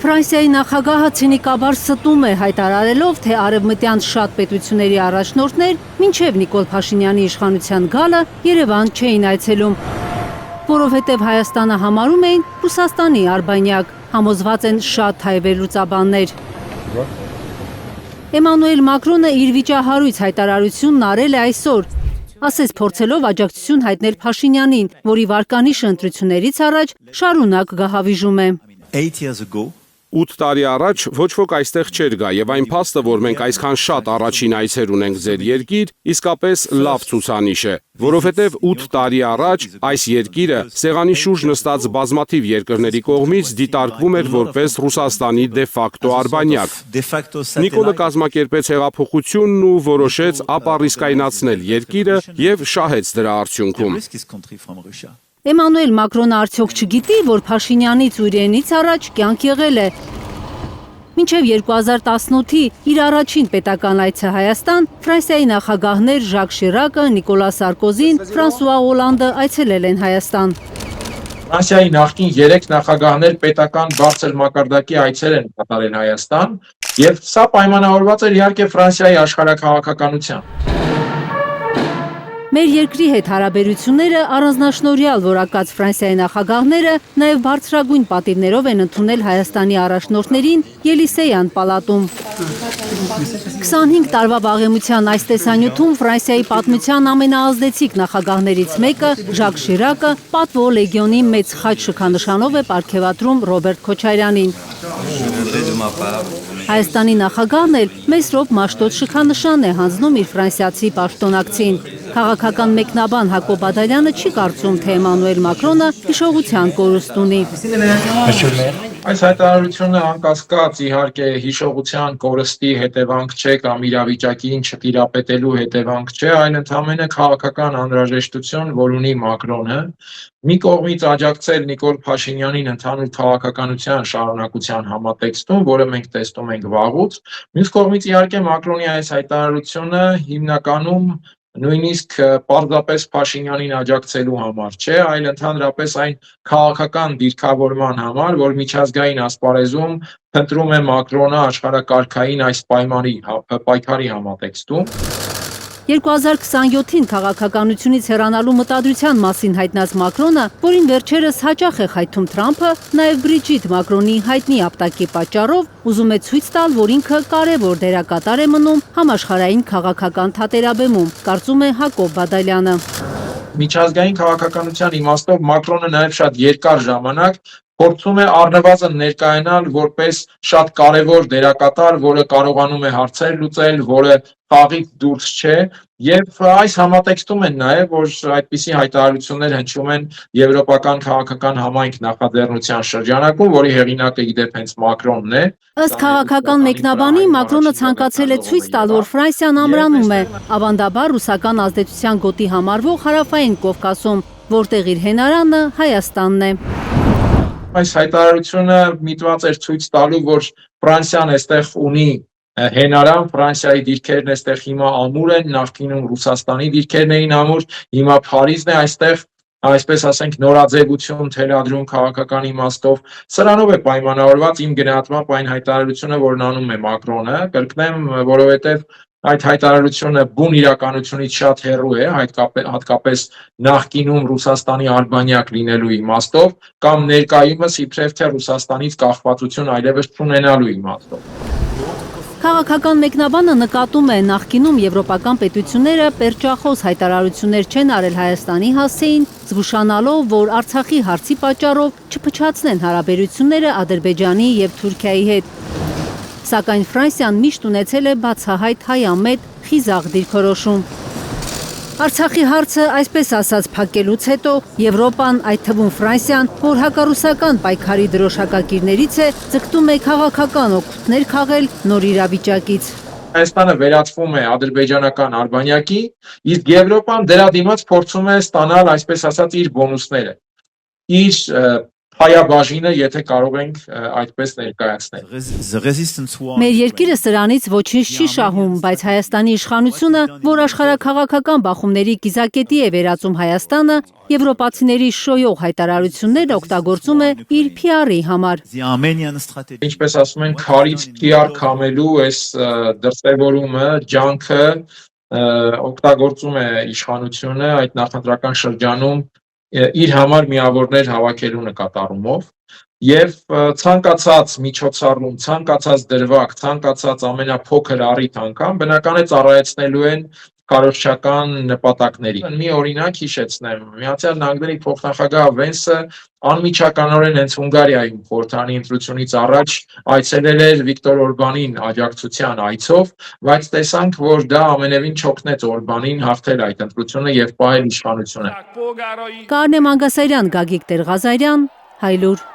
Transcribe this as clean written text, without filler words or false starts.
Ֆրանսիայի նախագահը ցինիկաբար ստում է հայտարարելով, թե արևմտյան շատ պետությունների առաջնորդներ մինչև Նիկոլ Փաշինյանի իշխանության գալը Երևան չէին այցելում, որովհետև Հայաստանը համարում էին Ռուսաստանի արբանյակ, համոզված են շատ հայվերլուծաբաններ։ Էմանուել Մակրոնը իր վիճահարույց հայտարարությունն արել է այսօր, ասես փորձելով աջակցություն հայտնել Փաշինյանին, որի վարկանիշը ընտրություններից առաջ շարունակ գահավիժում է։ 8 տարի առաջ ոչ ոք այստեղ չէր գա եւ այն փաստը, որ մենք այսքան շատ առաջին այցեր ունենք ձեր երկիր, իսկապես լավ ցուցանիշ է, որովհետեւ 8 տարի առաջ այս երկիրը սեղանի շուրջ նստած բազմաթիվ երկրների կողմից դիտարկվում էր որպես Ռուսաստանի դե ֆակտո արբանյակ։ Նիկոլը կազմակերպեց հեղափոխությունն ու որոշեց ապառիսկայնացնել երկիրը եւ շահեց դրա արդյունքում։ Էմանուել Մակրոնը արդյոք չգիտի, որ Փաշինյանից ու իրենից առաջ կյանք եղել է։ Մինչև 2018-ի իր առաջին պետական այցը Հայաստան, Ֆրանսիայի նախագահներ Ժակ Շիրակը, Նիկոլա Սարկոզին, Ֆրանսուଆ Օլանդը այցելել են Հայաստան։ Ֆրանսիայի նախկին 3 նախագահներ պետական բարձր մակարդակի այցեր են կատարել Հայաստան, եւ սա պայմանավորված էր իհարկե Ֆրանսիայի աշխարհաքաղաքականությամբ։ Մեր երկրի հետ հարաբերությունները առանձնաշնորհյալ որակած Ֆրանսիայի նախագահները նաև բարձրագույն պատիվներով են ընդունել Հայաստանի առաջնորդներին Ելիսեյան պալատում։ 25 տարվա վաղեմության այս տեսանյութում Ֆրանսիայի պատմության ամենաազդեցիկ նախագահներից մեկը Ժակ Շիրակը պատվո լեգիոնի մեծ խաչ շքանշանով է պարգևատրում Ռոբերտ Քոչարյանին։ Հայաստանի նախագահն էլ Մեսրոպ Մաշտոց շքանշան է հանձնում իր ֆրանսիացի պաշտոնակցին։ Քաղաքական մեկնաբան Հակոբ Բադալյանը չի կարծում, թե Էմանուել Մակրոնը հիշողության կորուստ ունի։ Այս հայտարարությունը անկասկած իհարկե հիշողության կորստի հետևանք չէ կամ իրավիճակին չտիրապետելու հետևանք չէ, այլ ընդամենը քաղաքական անհրաժեշտություն, որ ունի Մակրոնը, մի կողմից աջակցել Նիկոլ Փաշինյանին ընդհանուր քաղաքականության շարունակության համատեքստում, որը մենք տեսնում ենք վաղուց, մյուս կողմից իհարկե Մակրոնի այս հայտարարությունը հիմնականում նույնիսկ պարզապես Փաշինյանին աջակցելու համար չէ, այլ ընդհանրապես այն քաղաքական դիրքավորման համար, որ միջազգային ասպարեզում փնտրում է Մակրոնը աշխարհակարգային այս պայքարի համատեքստում։ 2027-ին քաղաքականությունից հեռանալու մտադրության մասին հայտնած Մակրոնը, որին վերջերս հաճախ է խայթում Թրամփը, նաև Բրիջիթ Մակրոնի հայտնի ապտակի պատճառով ուզում է ցույց տալ, որ ինքը կարևոր դերակատար է մնում համաշխարհային քաղաքական թատերաբեմում, կարծում է Հակոբ Բադալյանը։ Միջազգային քաղաքականության իմաստով Մակրոնը նաև շատ երկար ժամանակ փորձում է առնվազն ներկայանալ որպես շատ կարևոր դերակատար, որը կարողանում է հարցեր լուծել, որը խաղից դուրս չէ, եւ այս համատեքստում են նաև, որ այդպիսի հայտարարություններ հնչում են եվրոպական քաղաքական համայնք նախաձեռնության շրջանակում, որի հեղինակը իդեպ հենց Մակրոնն է։ Ըստ քաղաքական մեկնաբանի Մակրոնը ցանկացել է ցույց տալ, որ Ֆրանսիան ամրանում է, ավանդաբար ռուսական ազդեցության գոտի համարվող հարավային Կովկասում, որտեղ իր հենարանը Հայաստանն է։ Այս հայտարարությունը միտված էր ցույց տալու, որ Ֆրանսիան այստեղ ունի հենարան, Ֆրանսիայի դիրքերն այստեղ հիմա ամուր են, նախկինում Ռուսաստանի դիրքերն էին ամուր, հիմա Փարիզն է այստեղ, այսպես ասենք, նորաձևություն թելադրում քաղաքական իմաստով։ Սրանով է պայմանավորված իմ գնահատմամբ այն հայտարարությունը, որն անում է Մակրոնը, կրկնեմ, որովհետև այդ հայտարարությունը բուն իրականությունից շատ հեռու է, հատկապես նախկինում Ռուսաստանի արբանյակ լինելու իմաստով, կամ ներկայումս իբրև թե Ռուսաստանից կախվածություն այլևս չունենալու իմաստով։ Քաղաքական մեկնաբանը նկատում է նախկինում եվրոպական պետությունները պերճախոս հայտարարություններ չեն արել Հայաստանի հասցեին, զգուշանալով, որ Արցախի հարցի պատճառով չփչացնեն հարաբերությունները Ադրբեջանի եւ Թուրքիայի հետ։ Սակայն Ֆրանսիան միշտ ունեցել է բացահայտ հայամետ խիզախ դիրքորոշում։ Արցախի հարցը այսպես ասած փակելուց հետո Եվրոպան, այդ թվում Ֆրանսիան, որ հակառուսական պայքարի դրոշակակիրներից է, ձգտում է քաղաքական օգուտներ քաղել նոր իրավիճակից։ Հայաստանը վերածվում է ադրբեջանական արբանյակի, իսկ Եվրոպան դրա դիմաց փորձում է ստանալ, այսպես ասած, իր բոնուսները։ Իր հայաբաժինը, եթե կարող ենք այդպես ներկայացնել։ Մեր երկիրը սրանից ոչինչ չի շահում, բայց Հայաստանի իշխանությունը, որ աշխարհաքաղաքական բախումների կիզակետի է վերածում Հայաստանը, եվրոպացիների շոյող հայտարարությունները օգտագործում է իր PR-ի համար։ Ինչպես ասում են, քարից PR քամելու այս դրսևորումը, ջանքը օգտագործում է իշխանությունը այդ նախընտրական շրջանում իր համար միավորներ հավաքելու նկատառումով եւ ցանկացած միջոցառում, ցանկացած դրվագ, ցանկացած ամենափոքր առիթ անգամ բնական է ծառայեցնելու են քարոզչական նպատակների։ Մի օրինակ հիշեցնեմ, Միացյալ Նահանգների փոխնախագահ Վենսը անմիջականորեն հենց Հունգարիայում խորհրդանի ընտրությունից առաջ այցելել էր Վիկտոր Օրբանին աջակցության այցով, բայց տեսանք, որ դա ամենևին չօգնեց Օրբանին հաղթել այդ ընտրությունը եւ պահել իշխանությունը։ Կարնե Մանգասարյան, Գագիկ Տեր-Ղազարյան, Հայլուր։